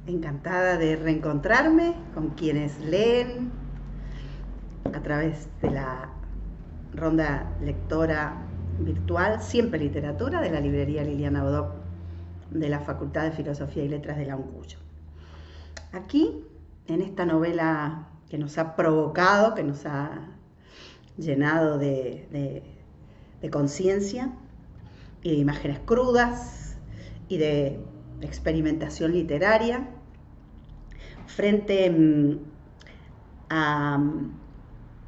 encantada de reencontrarme con quienes leen a través de la ronda lectora virtual, siempre literatura, de la librería Liliana Bodoc de la Facultad de Filosofía y Letras de la UNCUYO. Aquí, en esta novela que nos ha provocado, que nos ha llenado de conciencia y de imágenes crudas y de experimentación literaria, frente a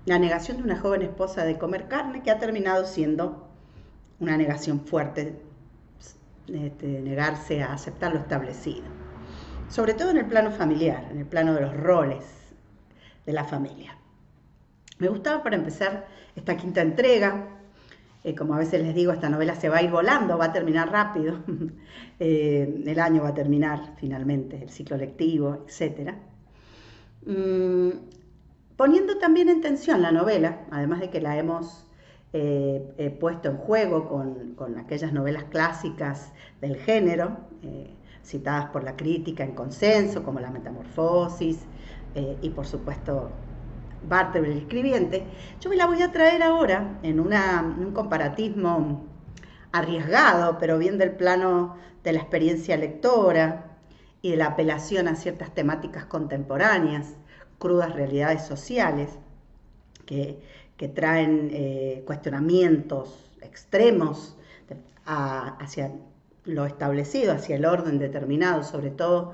la negación de una joven esposa de comer carne, que ha terminado siendo una negación fuerte, de negarse a aceptar lo establecido, sobre todo en el plano familiar, en el plano de los roles de la familia. Me gustaba, para empezar esta quinta entrega, como a veces les digo, esta novela se va a ir volando, va a terminar rápido, el año va a terminar finalmente, el ciclo lectivo, etc. Poniendo también en tensión la novela, además de que la hemos puesto en juego con aquellas novelas clásicas del género, citadas por la crítica en consenso, como La Metamorfosis, y por supuesto Bartleby el escribiente. Yo me la voy a traer ahora en un comparatismo arriesgado, pero bien del plano de la experiencia lectora y de la apelación a ciertas temáticas contemporáneas, crudas realidades sociales que traen cuestionamientos extremos hacia lo establecido, hacia el orden determinado, sobre todo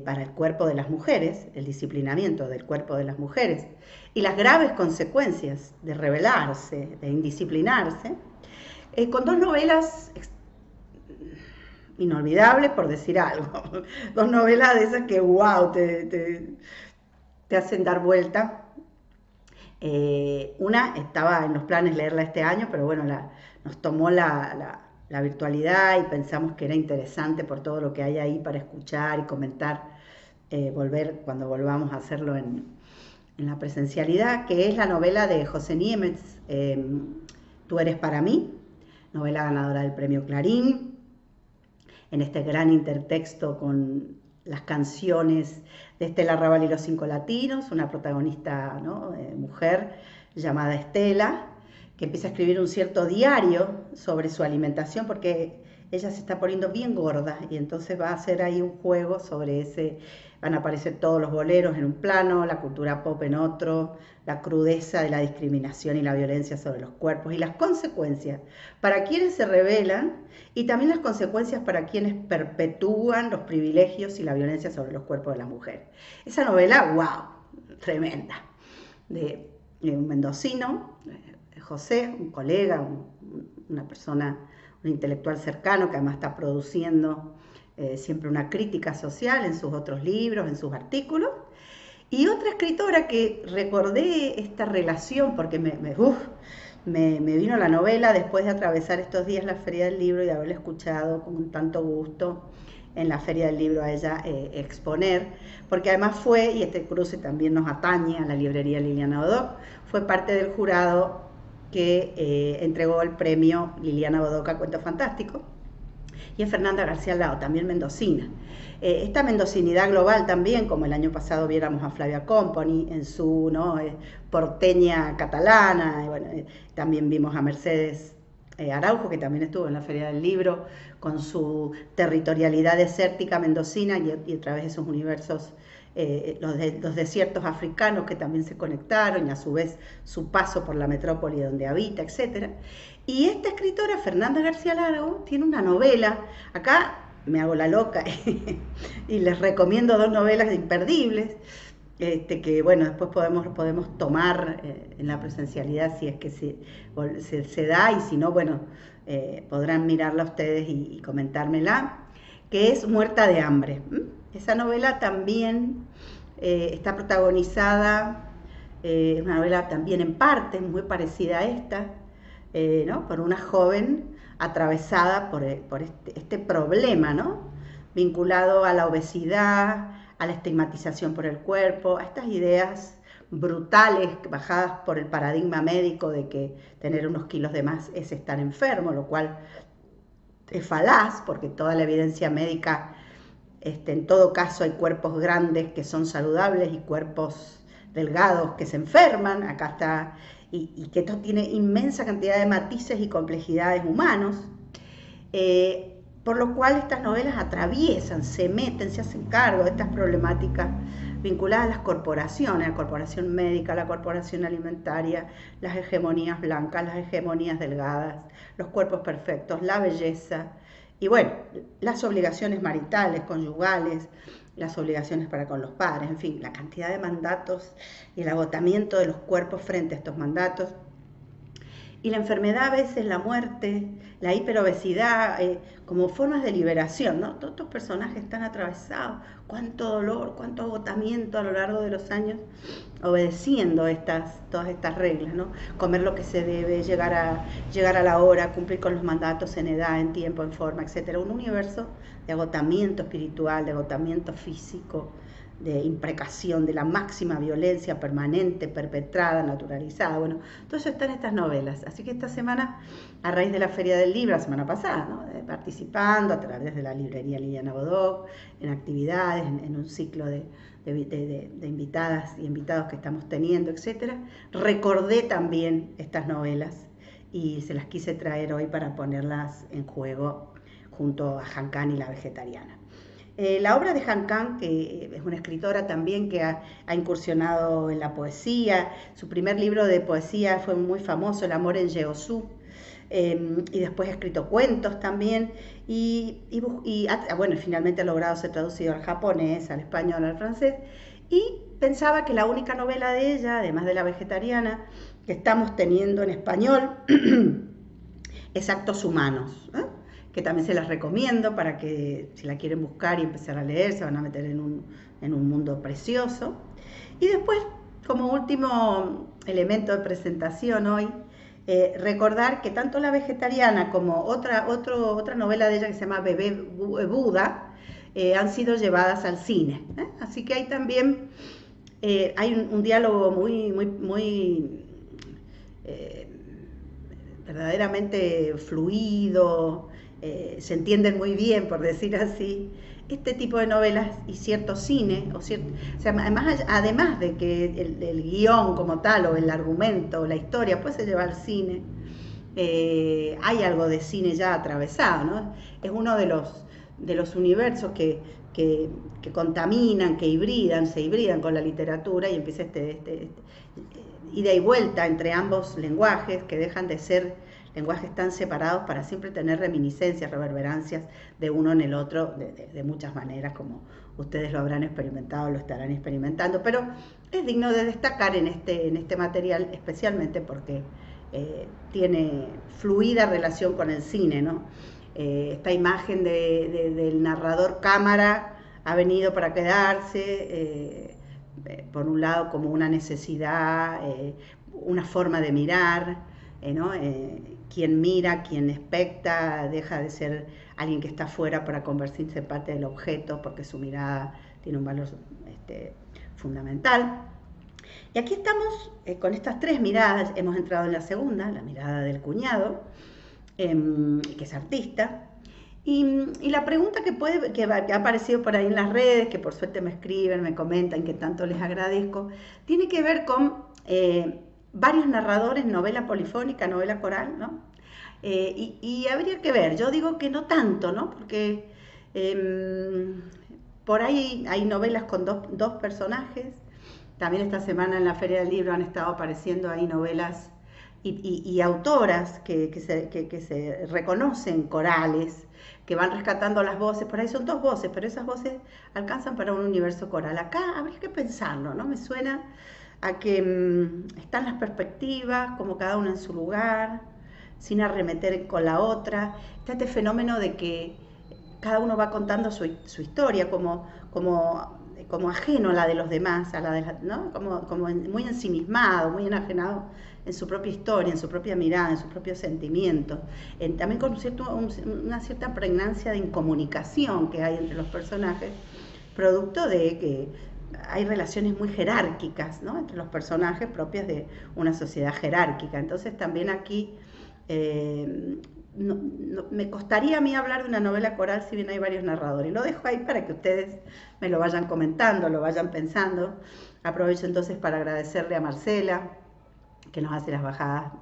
para el cuerpo de las mujeres, el disciplinamiento del cuerpo de las mujeres y las graves consecuencias de rebelarse, de indisciplinarse, con dos novelas inolvidables, por decir algo, dos novelas de esas que wow, te hacen dar vuelta. Una estaba en los planes leerla este año, pero bueno, nos tomó la virtualidad y pensamos que era interesante por todo lo que hay ahí para escuchar y comentar, volver cuando volvamos a hacerlo en la presencialidad, que es la novela de José Niemets, Tú eres para mí, novela ganadora del premio Clarín, en este gran intertexto con las canciones de Estela Raval y los Cinco Latinos, una protagonista, ¿no?, mujer llamada Estela, que empieza a escribir un cierto diario sobre su alimentación porque ella se está poniendo bien gorda y entonces va a hacer ahí un juego sobre ese. Van a aparecer todos los boleros en un plano, la cultura pop en otro, la crudeza de la discriminación y la violencia sobre los cuerpos y las consecuencias para quienes se rebelan y también las consecuencias para quienes perpetúan los privilegios y la violencia sobre los cuerpos de las mujeres. Esa novela, wow, tremenda, de un mendocino, José, un colega, una persona, un intelectual cercano que además está produciendo siempre una crítica social en sus otros libros, en sus artículos. Y otra escritora que recordé esta relación porque me vino la novela después de atravesar estos días la Feria del Libro y de haberla escuchado con tanto gusto en la Feria del Libro a ella exponer, porque además fue, y este cruce también nos atañe a la librería Liliana Bodoc, fue parte del jurado que entregó el premio Liliana Bodoc a Cuento Fantástico, y es Fernanda García Lao, también mendocina. Esta mendocinidad global también, como el año pasado viéramos a Flavia Company en su, ¿no?, porteña catalana, y bueno, también vimos a Mercedes Araujo, que también estuvo en la Feria del Libro, con su territorialidad desértica mendocina y a través de esos universos, los desiertos africanos que también se conectaron y a su vez su paso por la metrópoli donde habita, etc. Y esta escritora, Fernanda García Lago, tiene una novela, acá me hago la loca y les recomiendo dos novelas imperdibles, que bueno, después podemos tomar en la presencialidad si es que se da, y si no, bueno, podrán mirarla ustedes y comentármela, que es Muerta de hambre. Esa novela también está protagonizada, una novela también en parte muy parecida a esta, ¿no?, por una joven atravesada por este problema, ¿no?, vinculado a la obesidad, a la estigmatización por el cuerpo, a estas ideas brutales bajadas por el paradigma médico de que tener unos kilos de más es estar enfermo, lo cual es falaz porque toda la evidencia médica En todo caso hay cuerpos grandes que son saludables y cuerpos delgados que se enferman, acá está, y que esto tiene inmensa cantidad de matices y complejidades humanos, por lo cual estas novelas atraviesan, se meten, se hacen cargo de estas problemáticas vinculadas a las corporaciones, la corporación médica, la corporación alimentaria, las hegemonías blancas, las hegemonías delgadas, los cuerpos perfectos, la belleza, y bueno, las obligaciones maritales, conyugales, las obligaciones para con los padres, en fin, la cantidad de mandatos y el agotamiento de los cuerpos frente a estos mandatos. Y la enfermedad a veces, la muerte, la hiperobesidad, como formas de liberación, ¿no? Todos estos personajes están atravesados, cuánto dolor, cuánto agotamiento a lo largo de los años, obedeciendo todas estas reglas, ¿no? Comer lo que se debe, llegar a la hora, cumplir con los mandatos en edad, en tiempo, en forma, etc. Un universo de agotamiento espiritual, de agotamiento físico, de imprecación, de la máxima violencia permanente, perpetrada, naturalizada. Bueno, todo eso está en estas novelas. Así que esta semana, a raíz de la Feria del Libro, la semana pasada, ¿no? Participando a través de la librería Liliana Bodoc, en actividades, en un ciclo de invitadas y invitados que estamos teniendo, etcétera, recordé también estas novelas y se las quise traer hoy para ponerlas en juego junto a Han Kang y la vegetariana. La obra de Han Kang, que es una escritora también que ha incursionado en la poesía, su primer libro de poesía fue muy famoso, El amor en Yeosu, y después ha escrito cuentos también, bueno, finalmente ha logrado ser traducido al japonés, al español, al francés, y pensaba que la única novela de ella, además de La vegetariana, que estamos teniendo en español, es Actos Humanos, ¿eh? Que también se las recomiendo para que si la quieren buscar y empezar a leer, se van a meter en un mundo precioso. Y después, como último elemento de presentación hoy, recordar que tanto La vegetariana como otra novela de ella que se llama Bebé Buda han sido llevadas al cine. Así que hay también hay un diálogo muy verdaderamente fluido, se entienden muy bien, por decir así, este tipo de novelas y cierto cine, o sea, además de que el guión como tal, o el argumento, o la historia, puede ser llevar al cine, hay algo de cine ya atravesado, ¿no? Es uno de los universos que contaminan, se hibridan con la literatura, y empieza ida y vuelta entre ambos lenguajes que dejan de ser lenguajes tan separados para siempre tener reminiscencias, reverberancias de uno en el otro de muchas maneras, como ustedes lo habrán experimentado, lo estarán experimentando, pero es digno de destacar en este material, especialmente porque tiene fluida relación con el cine, ¿no? Esta imagen del narrador cámara ha venido para quedarse, por un lado como una necesidad, una forma de mirar, ¿no? Quien mira, quien especta, deja de ser alguien que está afuera para convertirse en parte del objeto, porque su mirada tiene un valor fundamental. Y aquí estamos con estas tres miradas. Hemos entrado en la segunda, la mirada del cuñado, que es artista. Y la pregunta que ha aparecido por ahí en las redes, que por suerte me escriben, me comentan, que tanto les agradezco, tiene que ver con varios narradores, novela polifónica, novela coral, ¿no? Y habría que ver, yo digo que no tanto, ¿no? Porque por ahí hay novelas con dos personajes. También esta semana en la Feria del Libro han estado apareciendo ahí novelas y autoras que se reconocen corales, que van rescatando las voces. Por ahí son dos voces, pero esas voces alcanzan para un universo coral. Acá habría que pensarlo, ¿no? Me suena a que están las perspectivas, como cada una en su lugar, sin arremeter con la otra. Está este fenómeno de que cada uno va contando su historia como ajeno a la de los demás, ¿no? como muy ensimismado, muy enajenado en su propia historia, en su propia mirada, en sus propios sentimientos. También con una cierta pregnancia de incomunicación que hay entre los personajes, producto de que hay relaciones muy jerárquicas, ¿no? Entre los personajes, propias de una sociedad jerárquica. Entonces también aquí me costaría a mí hablar de una novela coral si bien hay varios narradores. Y lo dejo ahí para que ustedes me lo vayan comentando, lo vayan pensando. Aprovecho entonces para agradecerle a Marcela, que nos hace las bajadas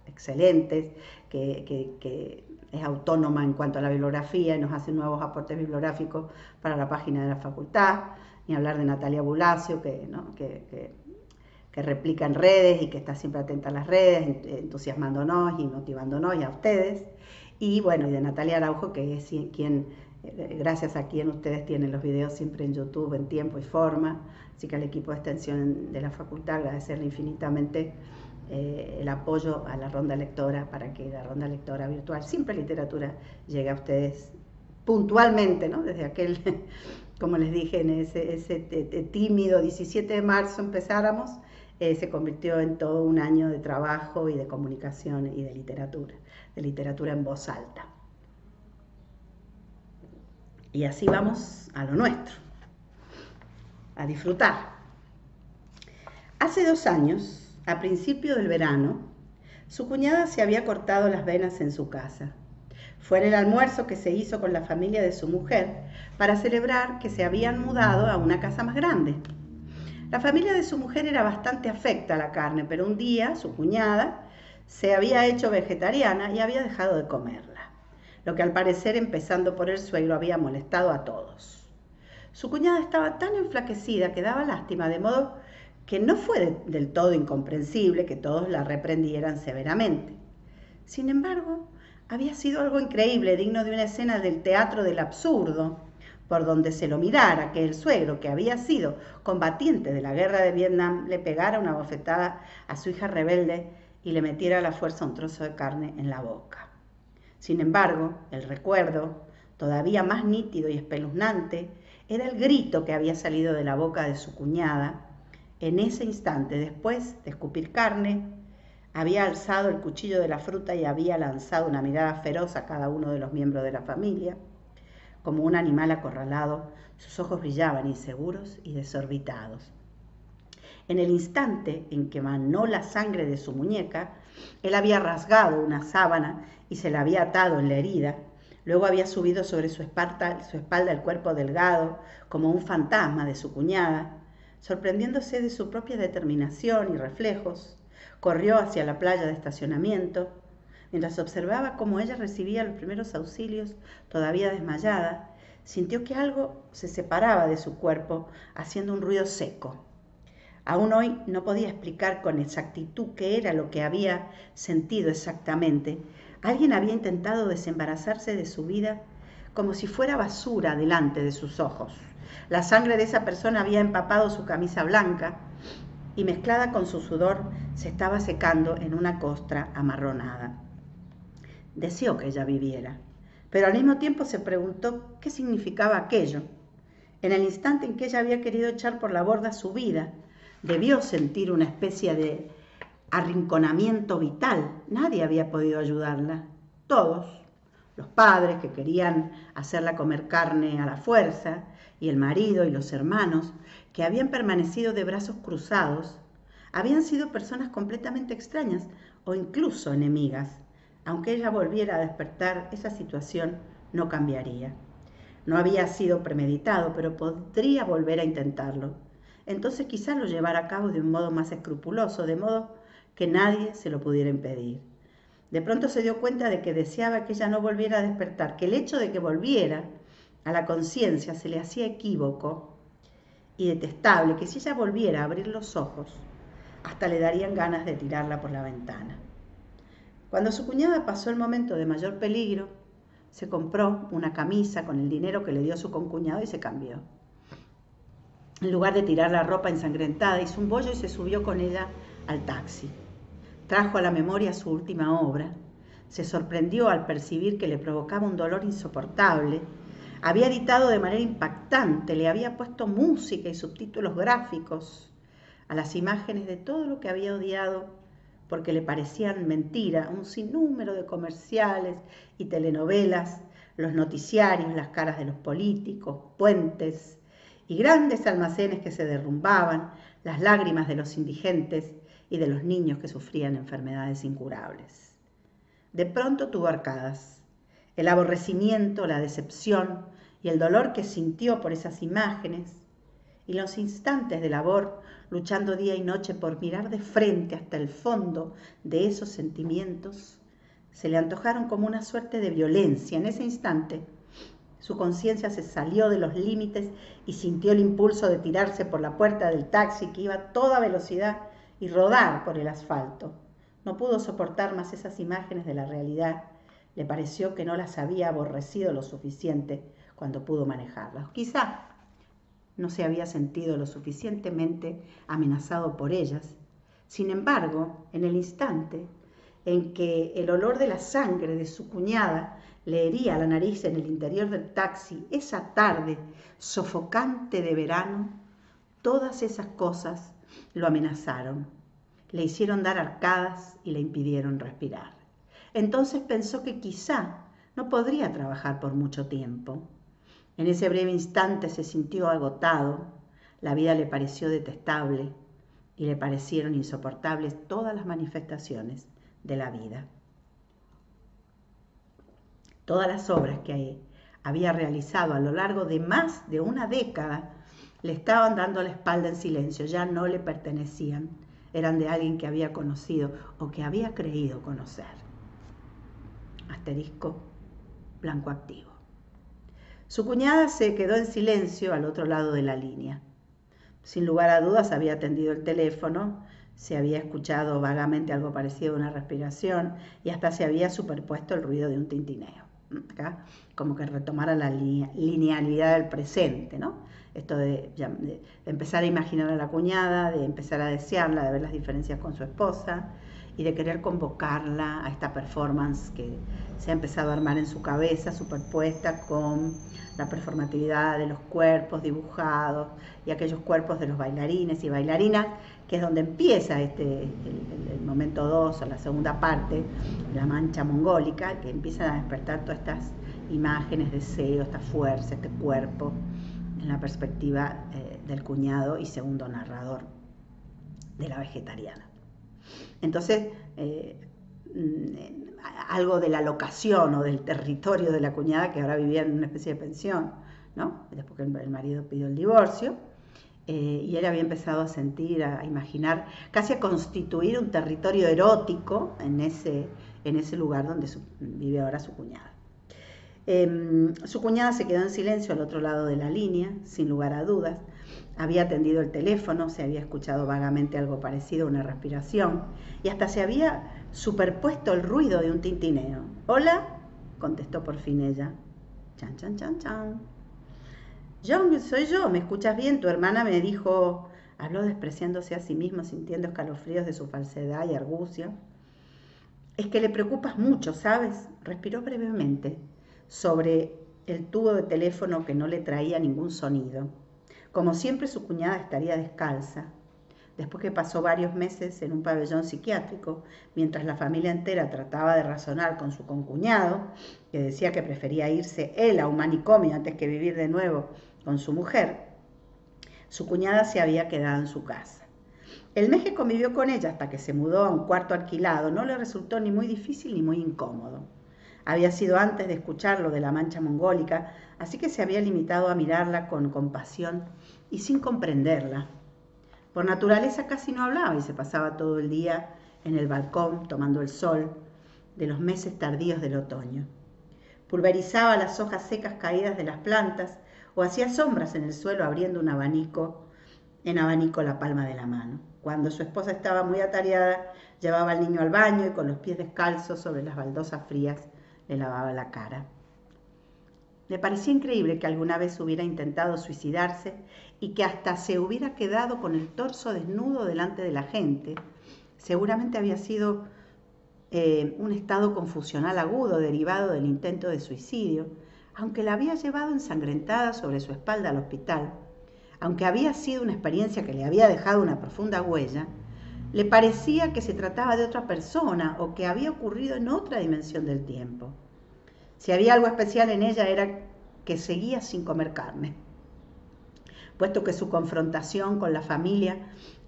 excelentes, que es autónoma en cuanto a la bibliografía y nos hace nuevos aportes bibliográficos para la página de la facultad. Ni hablar de Natalia Bulacio, que replica en redes y que está siempre atenta a las redes, entusiasmándonos y motivándonos y a ustedes. Y bueno, y de Natalia Araujo, que es quien, gracias a quien ustedes tienen los videos siempre en YouTube en tiempo y forma. Así que al equipo de extensión de la facultad agradecerle infinitamente el apoyo a la ronda lectora para que la ronda lectora virtual Simple Literatura llegue a ustedes puntualmente, ¿no? Desde aquel, como les dije, en ese tímido 17 de marzo empezáramos, se convirtió en todo un año de trabajo y de comunicación y de literatura en voz alta. Y así vamos a lo nuestro, a disfrutar. Hace 2 años, a principio del verano, su cuñada se había cortado las venas en su casa. Fue en el almuerzo que se hizo con la familia de su mujer para celebrar que se habían mudado a una casa más grande. La familia de su mujer era bastante afecta a la carne, pero un día su cuñada se había hecho vegetariana y había dejado de comerla, lo que al parecer, empezando por el suegro, había molestado a todos. Su cuñada estaba tan enflaquecida que daba lástima, de modo que no fue del todo incomprensible que todos la reprendieran severamente. Sin embargo, había sido algo increíble, digno de una escena del teatro del absurdo, por donde se lo mirara, que el suegro, que había sido combatiente de la guerra de Vietnam, le pegara una bofetada a su hija rebelde y le metiera a la fuerza un trozo de carne en la boca. Sin embargo, el recuerdo, todavía más nítido y espeluznante, era el grito que había salido de la boca de su cuñada. En ese instante, después de escupir carne, había alzado el cuchillo de la fruta y había lanzado una mirada feroz a cada uno de los miembros de la familia. Como un animal acorralado, sus ojos brillaban inseguros y desorbitados. En el instante en que manó la sangre de su muñeca, él había rasgado una sábana y se la había atado en la herida. Luego había subido sobre su espalda el cuerpo delgado, como un fantasma de su cuñada. Sorprendiéndose de su propia determinación y reflejos, corrió hacia la playa de estacionamiento. Mientras observaba cómo ella recibía los primeros auxilios, todavía desmayada, sintió que algo se separaba de su cuerpo, haciendo un ruido seco. Aún hoy no podía explicar con exactitud qué era lo que había sentido exactamente. Alguien había intentado desembarazarse de su vida como si fuera basura delante de sus ojos. La sangre de esa persona había empapado su camisa blanca y mezclada con su sudor se estaba secando en una costra amarronada. Deseó que ella viviera, pero al mismo tiempo se preguntó qué significaba aquello. En el instante en que ella había querido echar por la borda su vida, debió sentir una especie de arrinconamiento vital. Nadie había podido ayudarla. Todos, los padres que querían hacerla comer carne a la fuerza, y el marido y los hermanos que habían permanecido de brazos cruzados, habían sido personas completamente extrañas o incluso enemigas. Aunque ella volviera a despertar, esa situación no cambiaría. No había sido premeditado, pero podría volver a intentarlo. Entonces quizás lo llevara a cabo de un modo más escrupuloso, de modo que nadie se lo pudiera impedir. De pronto se dio cuenta de que deseaba que ella no volviera a despertar, que el hecho de que volviera a la conciencia se le hacía equívoco y detestable, que si ella volviera a abrir los ojos, hasta le darían ganas de tirarla por la ventana. Cuando su cuñada pasó el momento de mayor peligro, se compró una camisa con el dinero que le dio su concuñado y se cambió. En lugar de tirar la ropa ensangrentada, hizo un bollo y se subió con ella al taxi. Trajo a la memoria su última obra. Se sorprendió al percibir que le provocaba un dolor insoportable. Había editado de manera impactante, le había puesto música y subtítulos gráficos a las imágenes de todo lo que había odiado porque le parecían mentira, un sinnúmero de comerciales y telenovelas, los noticiarios, las caras de los políticos, puentes y grandes almacenes que se derrumbaban, las lágrimas de los indigentes y de los niños que sufrían enfermedades incurables. De pronto tuvo arcadas. El aborrecimiento, la decepción y el dolor que sintió por esas imágenes, y los instantes de labor, luchando día y noche por mirar de frente hasta el fondo de esos sentimientos, se le antojaron como una suerte de violencia. En ese instante, su conciencia se salió de los límites y sintió el impulso de tirarse por la puerta del taxi que iba a toda velocidad y rodar por el asfalto. No pudo soportar más esas imágenes de la realidad. Le pareció que no las había aborrecido lo suficiente cuando pudo manejarlas. Quizá no se había sentido lo suficientemente amenazado por ellas. Sin embargo, en el instante en que el olor de la sangre de su cuñada le hería la nariz en el interior del taxi, esa tarde sofocante de verano, todas esas cosas lo amenazaron, le hicieron dar arcadas y le impidieron respirar. Entonces pensó que quizá no podría trabajar por mucho tiempo. En ese breve instante se sintió agotado, la vida le pareció detestable y le parecieron insoportables todas las manifestaciones de la vida. Todas las obras que había realizado a lo largo de más de una década le estaban dando la espalda en silencio, ya no le pertenecían, eran de alguien que había conocido o que había creído conocer. Asterisco blanco activo. Su cuñada se quedó en silencio al otro lado de la línea. Sin lugar a dudas había atendido el teléfono, se había escuchado vagamente algo parecido a una respiración y hasta se había superpuesto el ruido de un tintineo. Acá como que retomara la linealidad del presente, ¿no? Esto de empezar a imaginar a la cuñada, de empezar a desearla, de ver las diferencias con su esposa y de querer convocarla a esta performance que se ha empezado a armar en su cabeza, superpuesta con la performatividad de los cuerpos dibujados y aquellos cuerpos de los bailarines y bailarinas, que es donde empieza el momento 2 o la segunda parte, la mancha mongólica, que empiezan a despertar todas estas imágenes, deseos, esta fuerza, este cuerpo, en la perspectiva del cuñado y segundo narrador de la vegetariana. Entonces, algo de la locación o del territorio de la cuñada, que ahora vivía en una especie de pensión, ¿no? Después que el marido pidió el divorcio, y él había empezado a sentir, a imaginar, casi a constituir un territorio erótico en ese lugar donde vive ahora su cuñada. Su cuñada se quedó en silencio al otro lado de la línea, sin lugar a dudas. Había atendido el teléfono, se había escuchado vagamente algo parecido a una respiración y hasta se había superpuesto el ruido de un tintineo. «Hola», contestó por fin ella. «Chan, chan, chan, chan». «John, soy yo, ¿me escuchas bien? Tu hermana me dijo...», habló despreciándose a sí mismo, sintiendo escalofríos de su falsedad y argucia. «Es que le preocupas mucho, ¿sabes?», respiró brevemente sobre el tubo de teléfono que no le traía ningún sonido. Como siempre, su cuñada estaría descalza. Después que pasó varios meses en un pabellón psiquiátrico, mientras la familia entera trataba de razonar con su concuñado, que decía que prefería irse él a un manicomio antes que vivir de nuevo con su mujer, su cuñada se había quedado en su casa. El mes que convivió con ella hasta que se mudó a un cuarto alquilado no le resultó ni muy difícil ni muy incómodo. Había sido antes de escuchar lo de la mancha mongólica, así que se había limitado a mirarla con compasión y sin comprenderla. Por naturaleza casi no hablaba y se pasaba todo el día en el balcón tomando el sol de los meses tardíos del otoño. Pulverizaba las hojas secas caídas de las plantas o hacía sombras en el suelo abriendo en abanico la palma de la mano. Cuando su esposa estaba muy atareada, llevaba al niño al baño y con los pies descalzos sobre las baldosas frías le lavaba la cara. Le parecía increíble que alguna vez hubiera intentado suicidarse y que hasta se hubiera quedado con el torso desnudo delante de la gente. Seguramente había sido un estado confusional agudo derivado del intento de suicidio, aunque la había llevado ensangrentada sobre su espalda al hospital. Aunque había sido una experiencia que le había dejado una profunda huella, le parecía que se trataba de otra persona o que había ocurrido en otra dimensión del tiempo. Si había algo especial en ella era que seguía sin comer carne, puesto que su confrontación con la familia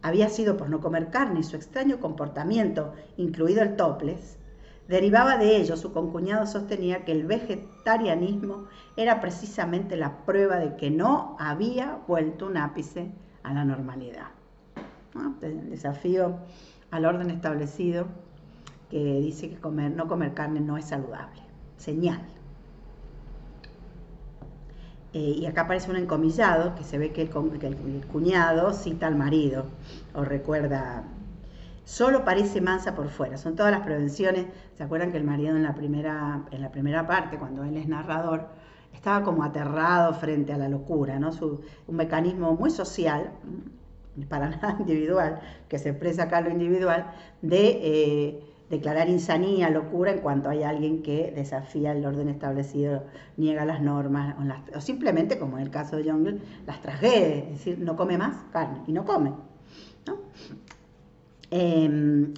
había sido por no comer carne y su extraño comportamiento, incluido el topless, Derivaba de ello, su concuñado sostenía que el vegetarianismo era precisamente la prueba de que no había vuelto un ápice a la normalidad, ¿no? El desafío al orden establecido que dice que no comer carne no es saludable. Señal. Y acá aparece un encomillado que se ve que el cuñado cita al marido o recuerda: solo parece mansa por fuera. Son todas las prevenciones. ¿Se acuerdan que el marido en la primera parte, cuando él es narrador, estaba como aterrado frente a la locura, ¿no? Un mecanismo muy social, para nada individual, que se expresa acá en lo individual, de declarar insanía, locura, en cuanto hay alguien que desafía el orden establecido, niega las normas, o simplemente, como en el caso de Jungle, las transgrede, es decir, no come más carne, y no come, ¿no?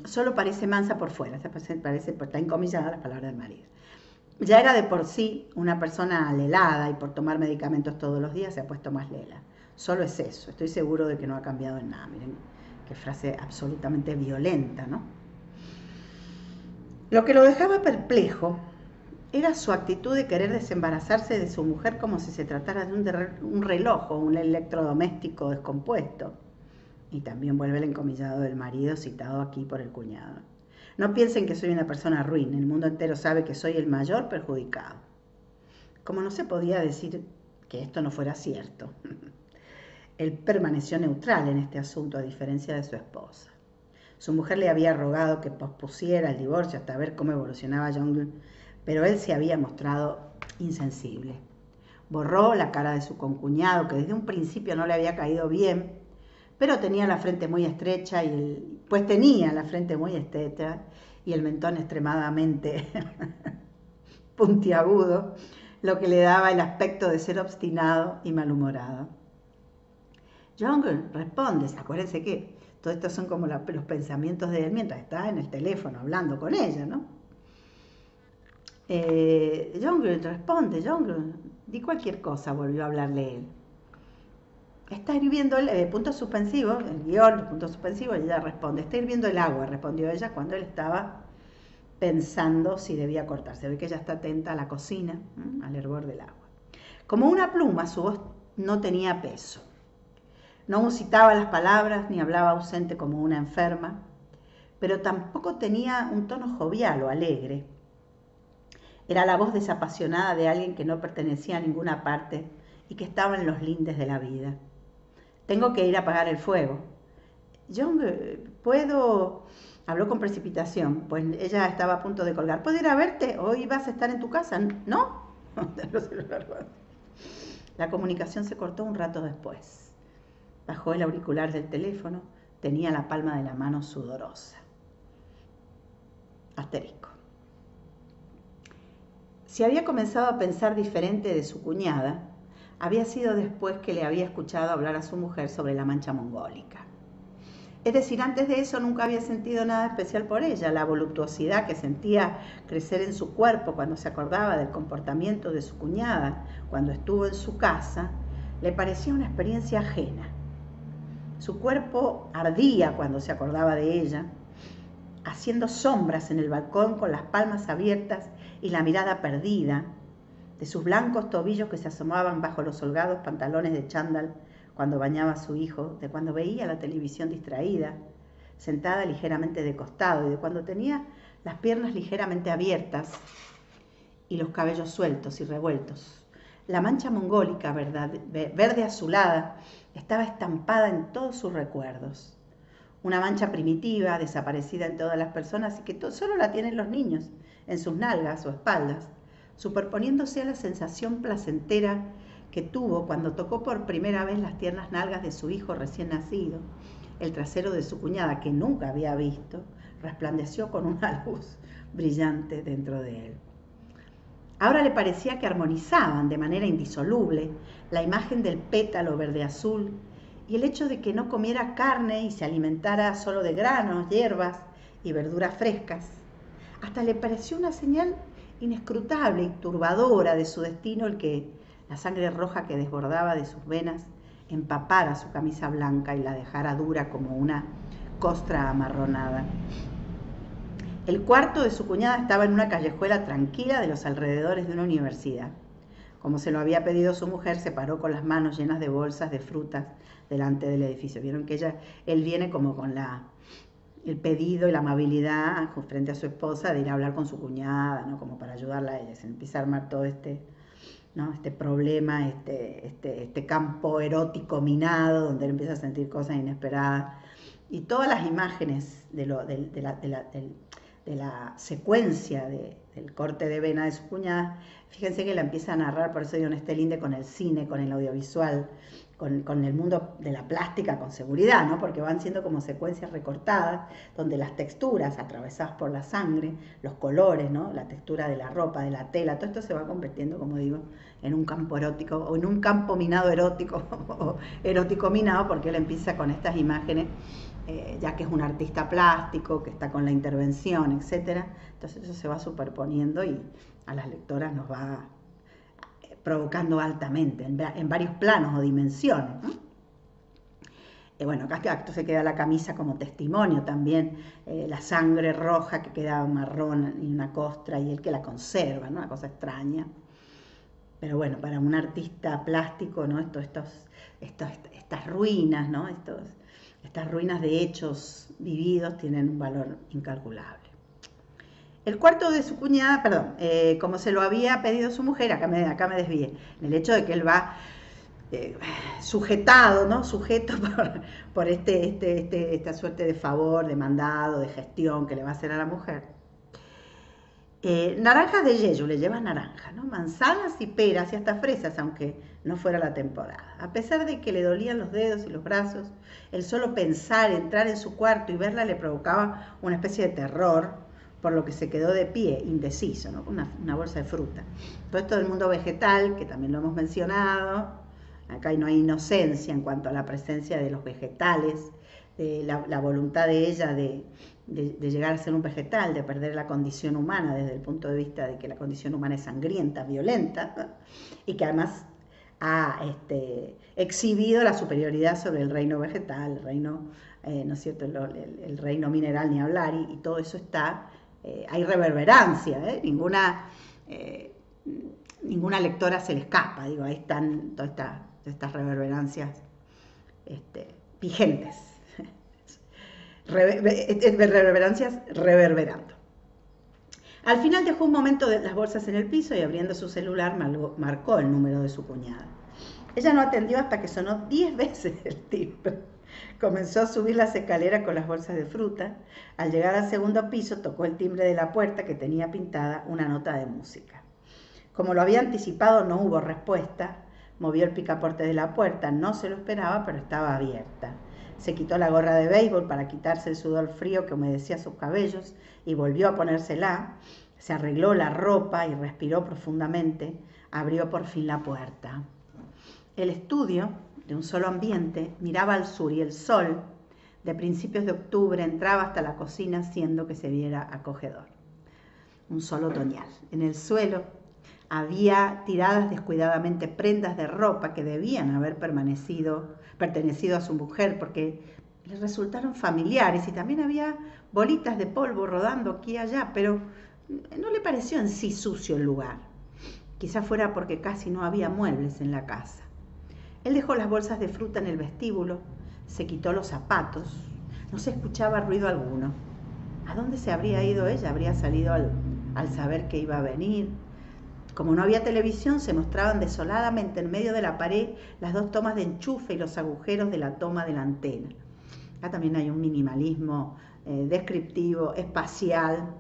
Solo parece mansa por fuera, está encomillada la palabra del marido. Ya era de por sí una persona lelada y por tomar medicamentos todos los días se ha puesto más lela. Solo es eso, estoy seguro de que no ha cambiado en nada. Miren qué frase absolutamente violenta, ¿no? Lo que lo dejaba perplejo era su actitud de querer desembarazarse de su mujer como si se tratara de un reloj o un electrodoméstico descompuesto. Y también vuelve el encomillado del marido citado aquí por el cuñado. No piensen que soy una persona ruin, el mundo entero sabe que soy el mayor perjudicado. Como no se podía decir que esto no fuera cierto, él permaneció neutral en este asunto, a diferencia de su esposa. Su mujer le había rogado que pospusiera el divorcio hasta ver cómo evolucionaba Jungle, pero él se había mostrado insensible. Borró la cara de su concuñado, que desde un principio no le había caído bien, pero tenía la frente muy estrecha y el mentón extremadamente puntiagudo, lo que le daba el aspecto de ser obstinado y malhumorado. Jungle, respondes. Acuérdense que todo esto son como los pensamientos de él mientras está en el teléfono hablando con ella, ¿no? Jungle, responde, Jungle, di cualquier cosa, volvió a hablarle él. Está hirviendo punto suspensivo, el guión, punto suspensivo, y ella responde: está hirviendo el agua, respondió ella cuando él estaba pensando si debía cortarse. Ve que ella está atenta a la cocina, al hervor del agua. Como una pluma, su voz no tenía peso. No musitaba las palabras ni hablaba ausente como una enferma, pero tampoco tenía un tono jovial o alegre. Era la voz desapasionada de alguien que no pertenecía a ninguna parte y que estaba en los lindes de la vida. Tengo que ir a apagar el fuego. Yo puedo... Habló con precipitación, pues ella estaba a punto de colgar. ¿Puedo ir a verte? ¿Hoy vas a estar en tu casa? ¿No? La comunicación se cortó un rato después. Bajó el auricular del teléfono, tenía la palma de la mano sudorosa. Asterisco. Si había comenzado a pensar diferente de su cuñada, había sido después que le había escuchado hablar a su mujer sobre la mancha mongólica. Es decir, antes de eso nunca había sentido nada especial por ella. La voluptuosidad que sentía crecer en su cuerpo cuando se acordaba del comportamiento de su cuñada cuando estuvo en su casa, le parecía una experiencia ajena. Su cuerpo ardía cuando se acordaba de ella, haciendo sombras en el balcón con las palmas abiertas y la mirada perdida, de sus blancos tobillos que se asomaban bajo los holgados pantalones de chándal cuando bañaba a su hijo, de cuando veía la televisión distraída, sentada ligeramente de costado, y de cuando tenía las piernas ligeramente abiertas y los cabellos sueltos y revueltos. La mancha mongólica, verde azulada, estaba estampada en todos sus recuerdos. Una mancha primitiva, desaparecida en todas las personas y que solo la tienen los niños, en sus nalgas o espaldas, superponiéndose a la sensación placentera que tuvo cuando tocó por primera vez las tiernas nalgas de su hijo recién nacido. El trasero de su cuñada, que nunca había visto, resplandeció con una luz brillante dentro de él. Ahora le parecía que armonizaban de manera indisoluble la imagen del pétalo verde-azul y el hecho de que no comiera carne y se alimentara solo de granos, hierbas y verduras frescas. Hasta le pareció una señal inescrutable y turbadora de su destino el que la sangre roja que desbordaba de sus venas empapara su camisa blanca y la dejara dura como una costra amarronada. El cuarto de su cuñada estaba en una callejuela tranquila de los alrededores de una universidad. Como se lo había pedido su mujer, se paró con las manos llenas de bolsas de frutas delante del edificio. Vieron que él viene como con el pedido y la amabilidad frente a su esposa de ir a hablar con su cuñada, ¿no? Como para ayudarla a ella. Se empieza a armar todo ¿no? Este problema, este campo erótico minado, donde él empieza a sentir cosas inesperadas. Y todas las imágenes de la secuencia del corte de vena de su cuñada, fíjense que la empieza a narrar, por eso digo, en este linde con el cine, con el audiovisual, con el mundo de la plástica, con seguridad, ¿no? Porque van siendo como secuencias recortadas, donde las texturas atravesadas por la sangre, los colores, ¿no? La textura de la ropa, de la tela, todo esto se va convirtiendo, como digo, en un campo erótico, o en un campo minado erótico, o erótico minado, porque él empieza con estas imágenes, ya que es un artista plástico, que está con la intervención, etc. Entonces eso se va superponiendo y a las lectoras nos va provocando altamente, en varios planos o dimensiones, ¿no? Bueno, acá se queda la camisa como testimonio también, la sangre roja que queda marrón y una costra, y él que la conserva, ¿no? Una cosa extraña. Pero bueno, para un artista plástico, ¿no? Estas ruinas, ¿no? Estas ruinas de hechos vividos tienen un valor incalculable. El cuarto de su cuñada, perdón, como se lo había pedido su mujer, acá me desvié, en el hecho de que él va sujetado, ¿no? Sujeto por esta suerte de favor, de mandado, de gestión que le va a hacer a la mujer. Naranjas de Yeyu, le lleva naranja, ¿no? Manzanas y peras y hasta fresas, aunque no fuera la temporada. A pesar de que le dolían los dedos y los brazos, el solo pensar, entrar en su cuarto y verla le provocaba una especie de terror, por lo que se quedó de pie, indeciso, ¿no? Una bolsa de fruta. Todo esto del mundo vegetal, que también lo hemos mencionado, acá no hay inocencia en cuanto a la presencia de los vegetales, de la voluntad de ella de llegar a ser un vegetal, de perder la condición humana desde el punto de vista de que la condición humana es sangrienta, violenta, y que además ha exhibido la superioridad sobre el reino vegetal, el reino, ¿no es cierto?, el reino mineral ni hablar, y todo eso está, hay reverberancia, ninguna lectora se le escapa, digo, ahí están todas estas reverberancias vigentes. Reverberancias reverberando. Al final dejó un momento de las bolsas en el piso y abriendo su celular marcó el número de su cuñada. Ella no atendió hasta que sonó 10 veces el timbre. Comenzó a subir las escaleras con las bolsas de fruta. Al llegar al segundo piso tocó el timbre de la puerta que tenía pintada una nota de música. Como lo había anticipado, no hubo respuesta. Movió el picaporte de la puerta, no se lo esperaba, pero estaba abierta. Se quitó la gorra de béisbol para quitarse el sudor frío que humedecía sus cabellos y volvió a ponérsela. Se arregló la ropa y respiró profundamente. Abrió por fin la puerta. El estudio, de un solo ambiente, miraba al sur y el sol, de principios de octubre, entraba hasta la cocina haciendo que se viera acogedor. Un sol otoñal. En el suelo había tiradas descuidadamente prendas de ropa que debían haber pertenecido a su mujer porque le resultaron familiares, y también había bolitas de polvo rodando aquí y allá, pero no le pareció en sí sucio el lugar. Quizá fuera porque casi no había muebles en la casa. Él dejó las bolsas de fruta en el vestíbulo, se quitó los zapatos, no se escuchaba ruido alguno. ¿A dónde se habría ido ella? Habría salido al saber que iba a venir. Como no había televisión, se mostraban desoladamente en medio de la pared las dos tomas de enchufe y los agujeros de la toma de la antena. Acá también hay un minimalismo descriptivo, espacial,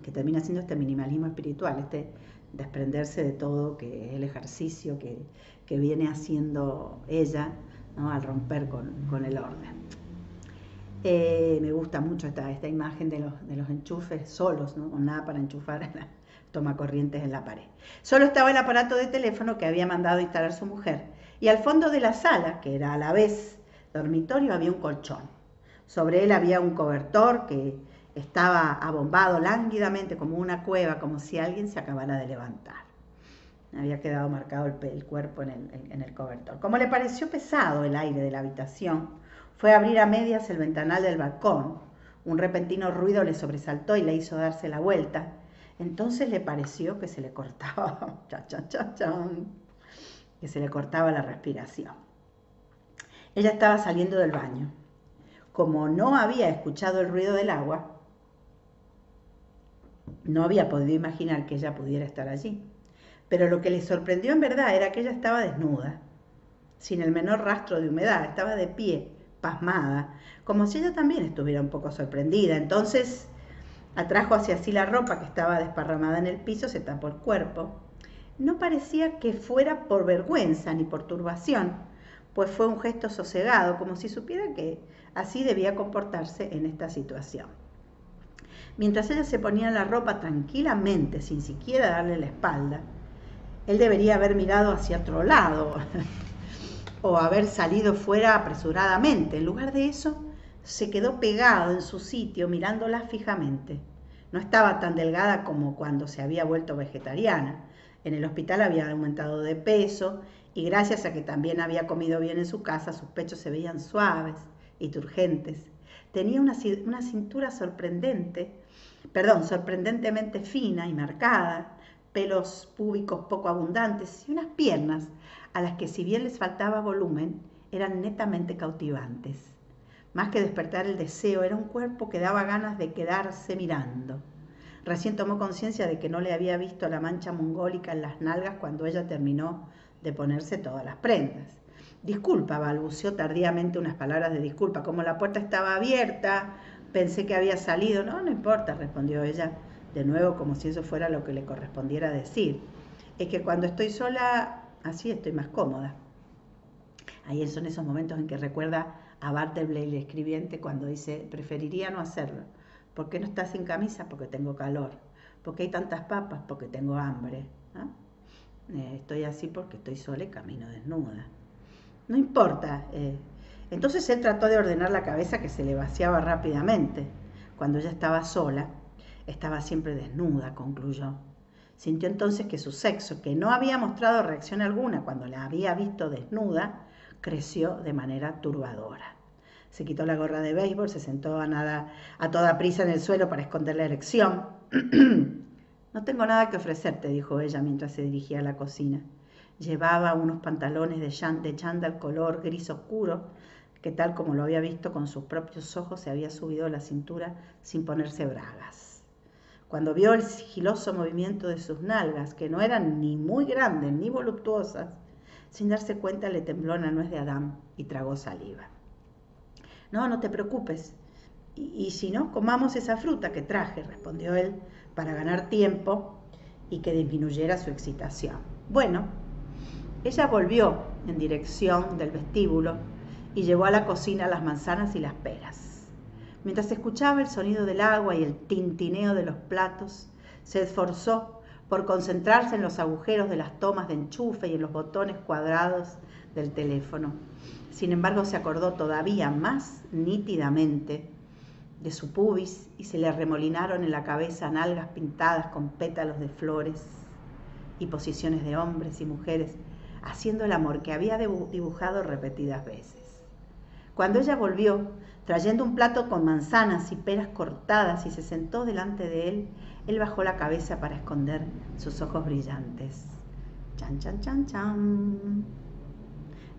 que termina siendo este minimalismo espiritual, este desprenderse de todo, que es el ejercicio que viene haciendo ella, ¿no?, al romper con el orden. Me gusta mucho esta imagen de los enchufes solos, ¿no?, con nada para enchufar tomacorrientes en la pared. Solo estaba el aparato de teléfono que había mandado instalar su mujer, y al fondo de la sala, que era a la vez dormitorio, había un colchón. Sobre él había un cobertor que estaba abombado lánguidamente como una cueva, como si alguien se acabara de levantar. Había quedado marcado el cuerpo en el cobertor. Como le pareció pesado el aire de la habitación, fue a abrir a medias el ventanal del balcón. Un repentino ruido le sobresaltó y le hizo darse la vuelta. Entonces le pareció que se le cortaba, que se le cortaba la respiración. Ella estaba saliendo del baño. Como no había escuchado el ruido del agua, no había podido imaginar que ella pudiera estar allí. Pero lo que le sorprendió en verdad era que ella estaba desnuda, sin el menor rastro de humedad, estaba de pie, pasmada, como si ella también estuviera un poco sorprendida. Entonces atrajo hacia sí la ropa que estaba desparramada en el piso, se tapó el cuerpo. No parecía que fuera por vergüenza ni por turbación, pues fue un gesto sosegado, como si supiera que así debía comportarse en esta situación. Mientras ella se ponía la ropa tranquilamente, sin siquiera darle la espalda, él debería haber mirado hacia otro lado o haber salido fuera apresuradamente. En lugar de eso, se quedó pegado en su sitio mirándola fijamente. No estaba tan delgada como cuando se había vuelto vegetariana. En el hospital había aumentado de peso y gracias a que también había comido bien en su casa, sus pechos se veían suaves y turgentes. Tenía una cintura sorprendentemente fina y marcada, pelos púbicos poco abundantes y unas piernas a las que, si bien les faltaba volumen, eran netamente cautivantes. Más que despertar el deseo, era un cuerpo que daba ganas de quedarse mirando. Recién tomó conciencia de que no le había visto la mancha mongólica en las nalgas cuando ella terminó de ponerse todas las prendas. Disculpa, balbuceó tardíamente unas palabras de disculpa. Como la puerta estaba abierta, pensé que había salido. No, no importa, respondió ella, de nuevo como si eso fuera lo que le correspondiera decir. Es que cuando estoy sola, así estoy más cómoda. Ahí son esos momentos en que recuerda a Bartleby, el escribiente, cuando dice, preferiría no hacerlo. ¿Por qué no estás sin camisa? Porque tengo calor. ¿Por qué hay tantas papas? Porque tengo hambre. ¿Ah? Estoy así porque estoy sola y camino desnuda. No importa. Entonces él trató de ordenar la cabeza, que se le vaciaba rápidamente. Cuando ella estaba sola, estaba siempre desnuda, concluyó. Sintió entonces que su sexo, que no había mostrado reacción alguna cuando la había visto desnuda, creció de manera turbadora. Se quitó la gorra de béisbol, se sentó a toda prisa en el suelo para esconder la erección. No tengo nada que ofrecerte, dijo ella mientras se dirigía a la cocina. Llevaba unos pantalones de chándal color gris oscuro, que tal como lo había visto con sus propios ojos, se había subido a la cintura sin ponerse bragas. Cuando vio el sigiloso movimiento de sus nalgas, que no eran ni muy grandes ni voluptuosas, sin darse cuenta le tembló la nuez de Adán y tragó saliva. No, no te preocupes. Y si no, comamos esa fruta que traje, respondió él, para ganar tiempo y que disminuyera su excitación. Bueno, ella volvió en dirección del vestíbulo y llevó a la cocina las manzanas y las peras. Mientras escuchaba el sonido del agua y el tintineo de los platos, se esforzó por concentrarse en los agujeros de las tomas de enchufe y en los botones cuadrados del teléfono. Sin embargo, se acordó todavía más nítidamente de su pubis y se le arremolinaron en la cabeza nalgas pintadas con pétalos de flores y posiciones de hombres y mujeres haciendo el amor que había dibujado repetidas veces. Cuando ella volvió, trayendo un plato con manzanas y peras cortadas y se sentó delante de él, él bajó la cabeza para esconder sus ojos brillantes. Chan, chan, chan, chan.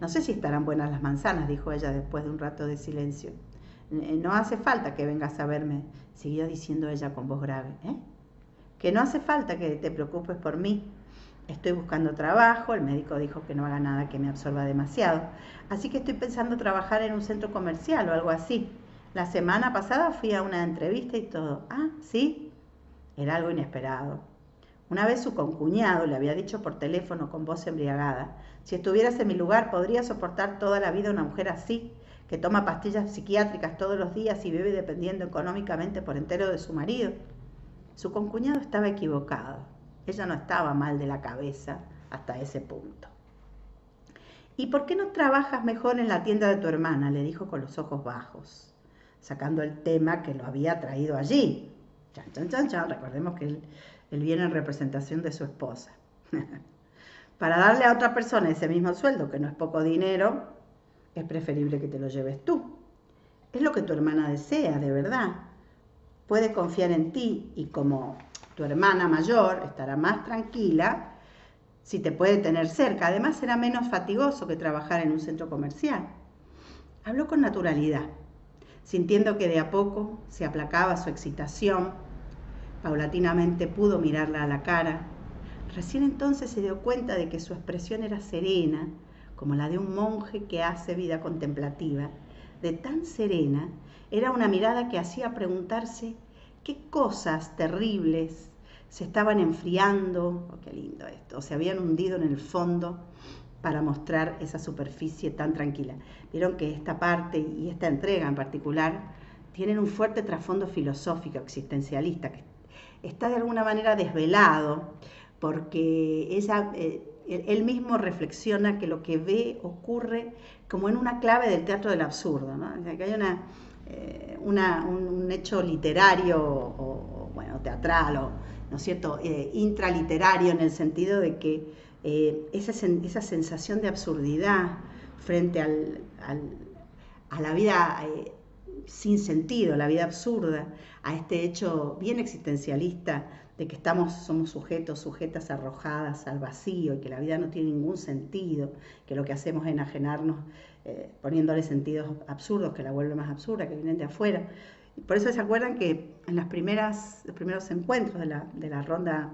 No sé si estarán buenas las manzanas, dijo ella después de un rato de silencio. No hace falta que vengas a verme, siguió diciendo ella con voz grave. Que no hace falta que te preocupes por mí. Estoy buscando trabajo, el médico dijo que no haga nada que me absorba demasiado, así que estoy pensando trabajar en un centro comercial o algo así. La semana pasada fui a una entrevista y todo. Ah, ¿sí? Era algo inesperado. Una vez su concuñado le había dicho por teléfono con voz embriagada, si estuvieras en mi lugar podría soportar toda la vida una mujer así, que toma pastillas psiquiátricas todos los días y vive dependiendo económicamente por entero de su marido. Su concuñado estaba equivocado. Ella no estaba mal de la cabeza hasta ese punto. ¿Y por qué no trabajas mejor en la tienda de tu hermana?, le dijo con los ojos bajos, sacando el tema que lo había traído allí. Chan, chan, chan, chan. Recordemos que él viene en representación de su esposa. Para darle a otra persona ese mismo sueldo, que no es poco dinero, es preferible que te lo lleves tú. Es lo que tu hermana desea, de verdad. puede confiar en ti y como tu hermana mayor estará más tranquila si te puede tener cerca. Además será menos fatigoso que trabajar en un centro comercial. Habló con naturalidad, sintiendo que de a poco se aplacaba su excitación. Paulatinamente pudo mirarla a la cara. Recién entonces se dio cuenta de que su expresión era serena, como la de un monje que hace vida contemplativa. De tan serena, era una mirada que hacía preguntarse qué cosas terribles se estaban enfriando, oh, qué lindo esto, o se habían hundido en el fondo para mostrar esa superficie tan tranquila. Vieron que esta parte y esta entrega en particular tienen un fuerte trasfondo filosófico, existencialista, que está de alguna manera desvelado, porque él mismo reflexiona que lo que ve ocurre como en una clave del teatro del absurdo, ¿no? O sea, que hay un hecho literario o bueno, teatral, o, ¿no es cierto?, intraliterario, en el sentido de que esa sensación de absurdidad frente a la vida sin sentido, la vida absurda, a este hecho bien existencialista de que somos sujetos, sujetas arrojadas al vacío y que la vida no tiene ningún sentido, que lo que hacemos es enajenarnos poniéndole sentidos absurdos que la vuelve más absurda, que vienen de afuera. Y por eso se acuerdan que en los primeros encuentros de la ronda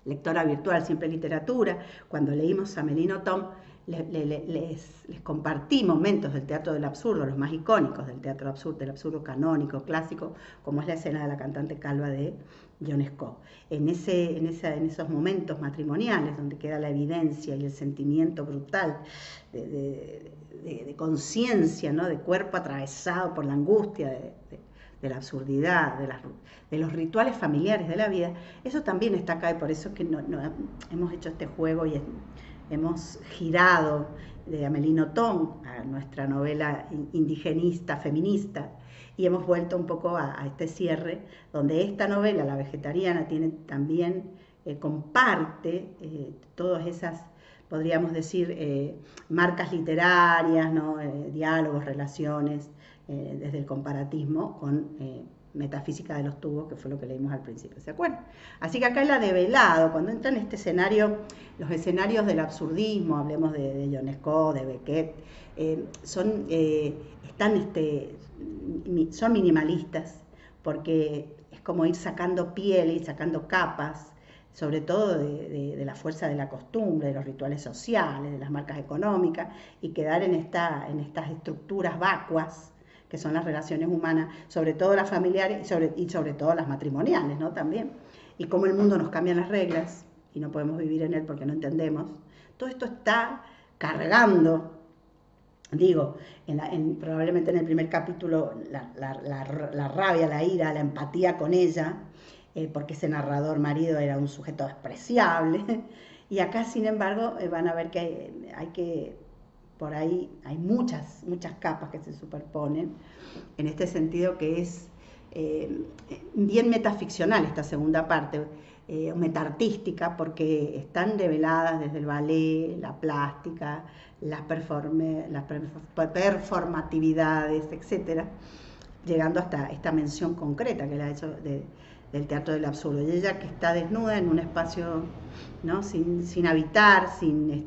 lectora virtual, siempre literatura, cuando leímos a Melino Tom, les compartí momentos del teatro del absurdo, los más icónicos del teatro absurdo, del absurdo canónico, clásico, como es la escena de la cantante calva de Ionesco. En esos momentos matrimoniales, donde queda la evidencia y el sentimiento brutal de conciencia, ¿no?, de cuerpo atravesado por la angustia de la absurdidad, de los rituales familiares de la vida, eso también está acá, y por eso es que hemos hecho este juego y hemos girado de Amelino Tom a nuestra novela indigenista, feminista, y hemos vuelto un poco a este cierre, donde esta novela, La vegetariana, tiene también, comparte todas esas, podríamos decir, marcas literarias, ¿no?, diálogos, relaciones, desde el comparatismo con Metafísica de los tubos, que fue lo que leímos al principio, ¿se acuerdan? Así que acá es la develado, cuando entra en este escenario, los escenarios del absurdismo, hablemos de Ionesco, de Beckett, son minimalistas, porque es como ir sacando piel y sacando capas, sobre todo de la fuerza de la costumbre, de los rituales sociales, de las marcas económicas, y quedar en estas estructuras vacuas, que son las relaciones humanas, sobre todo las familiares y sobre todo las matrimoniales, ¿no?, también. Y cómo el mundo nos cambia las reglas y no podemos vivir en él porque no entendemos. Todo esto está cargando, digo, probablemente en el primer capítulo, la rabia, la ira, la empatía con ella, porque ese narrador marido era un sujeto despreciable. Y acá, sin embargo, van a ver que hay que... Por ahí hay muchas capas que se superponen, en este sentido que es bien metaficcional esta segunda parte, metaartística, porque están develadas desde el ballet, la plástica, las performatividades, etc., llegando hasta esta mención concreta que le ha hecho del teatro del absurdo. Y ella, que está desnuda en un espacio, ¿no?, sin habitar, sin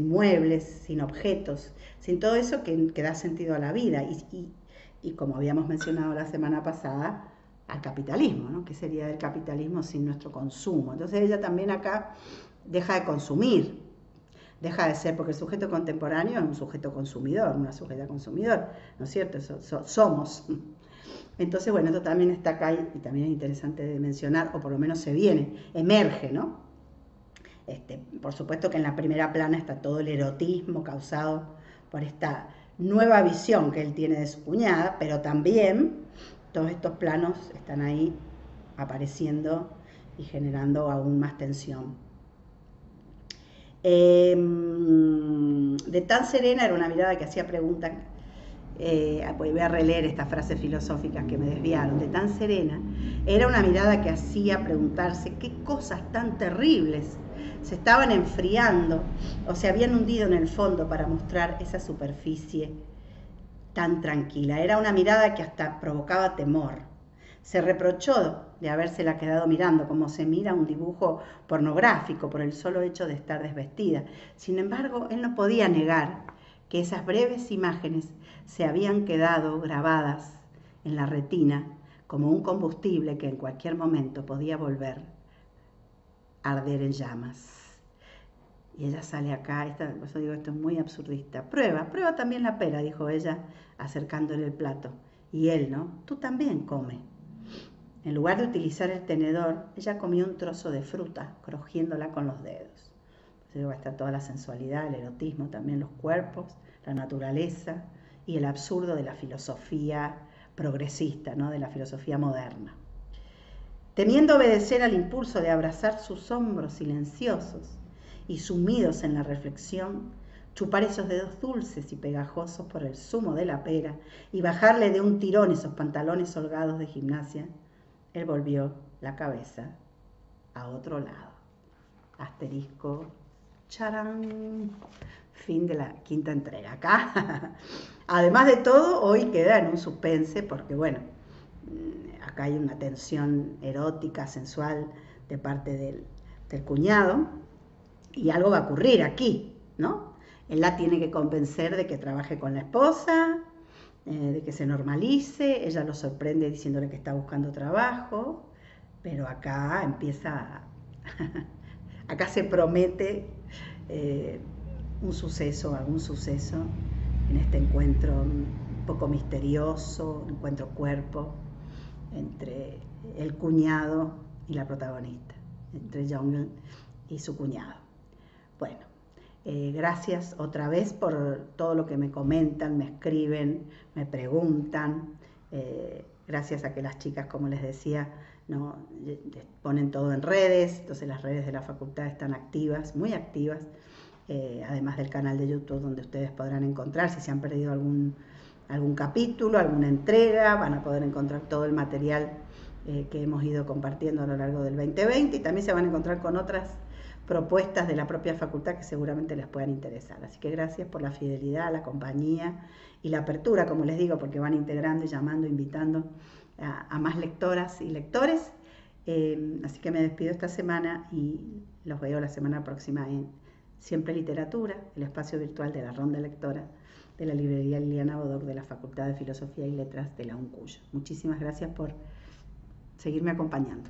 muebles, sin objetos, sin todo eso que da sentido a la vida y como habíamos mencionado la semana pasada, al capitalismo, ¿no?, ¿qué sería del capitalismo sin nuestro consumo? Entonces ella también acá deja de consumir, deja de ser, porque el sujeto contemporáneo es un sujeto consumidor, una sujeta consumidor, ¿no es cierto? Somos. Entonces, bueno, esto también está acá y también es interesante de mencionar, o por lo menos emerge, ¿no? Por supuesto que en la primera plana está todo el erotismo causado por esta nueva visión que él tiene de su cuñada, pero también todos estos planos están ahí apareciendo y generando aún más tensión. De tan serena era una mirada que hacía preguntas. Voy a releer estas frases filosóficas que me desviaron. De tan serena era una mirada que hacía preguntarse qué cosas tan terribles se estaban enfriando o se habían hundido en el fondo para mostrar esa superficie tan tranquila. Era una mirada que hasta provocaba temor. Se reprochó de habérsela quedado mirando, como se mira un dibujo pornográfico por el solo hecho de estar desvestida. Sin embargo, él no podía negar que esas breves imágenes se habían quedado grabadas en la retina como un combustible que en cualquier momento podía volver a arder en llamas. Y ella sale acá, por eso digo, esto es muy absurdista. Prueba también la pera, dijo ella, acercándole el plato. Y él, ¿no? Tú también come. En lugar de utilizar el tenedor, ella comió un trozo de fruta, crujiéndola con los dedos. Entonces va a estar toda la sensualidad, el erotismo, también los cuerpos, la naturaleza y el absurdo de la filosofía progresista, ¿no? De la filosofía moderna. Temiendo obedecer al impulso de abrazar sus hombros silenciosos y sumidos en la reflexión, chupar esos dedos dulces y pegajosos por el zumo de la pera y bajarle de un tirón esos pantalones holgados de gimnasia, él volvió la cabeza a otro lado. Asterisco, charán, fin de la quinta entrega. Acá, además de todo, hoy queda en un suspense porque, bueno, acá hay una tensión erótica, sensual de parte del cuñado y algo va a ocurrir aquí, ¿no? Él la tiene que convencer de que trabaje con la esposa, de que se normalice, ella lo sorprende diciéndole que está buscando trabajo, pero acá empieza, acá se promete algún suceso en este encuentro un poco misterioso, encuentro cuerpo entre el cuñado y la protagonista, entre Jong y su cuñado. Bueno, gracias otra vez por todo lo que me comentan, me escriben, me preguntan. Gracias a que las chicas, como les decía, ¿no? Ponen todo en redes, entonces las redes de la facultad están activas, muy activas, además del canal de YouTube donde ustedes podrán encontrar, si se han perdido algún capítulo, alguna entrega, van a poder encontrar todo el material que hemos ido compartiendo a lo largo del 2020 y también se van a encontrar con otras propuestas de la propia facultad que seguramente les puedan interesar. Así que gracias por la fidelidad, la compañía y la apertura, como les digo, porque van integrando y llamando, invitando a más lectoras y lectores. Así que me despido esta semana y los veo la semana próxima en Siempre Literatura, el espacio virtual de la Ronda Lectora de la librería Liliana Bodoc de la Facultad de Filosofía y Letras de la UNCUY. Muchísimas gracias por seguirme acompañando.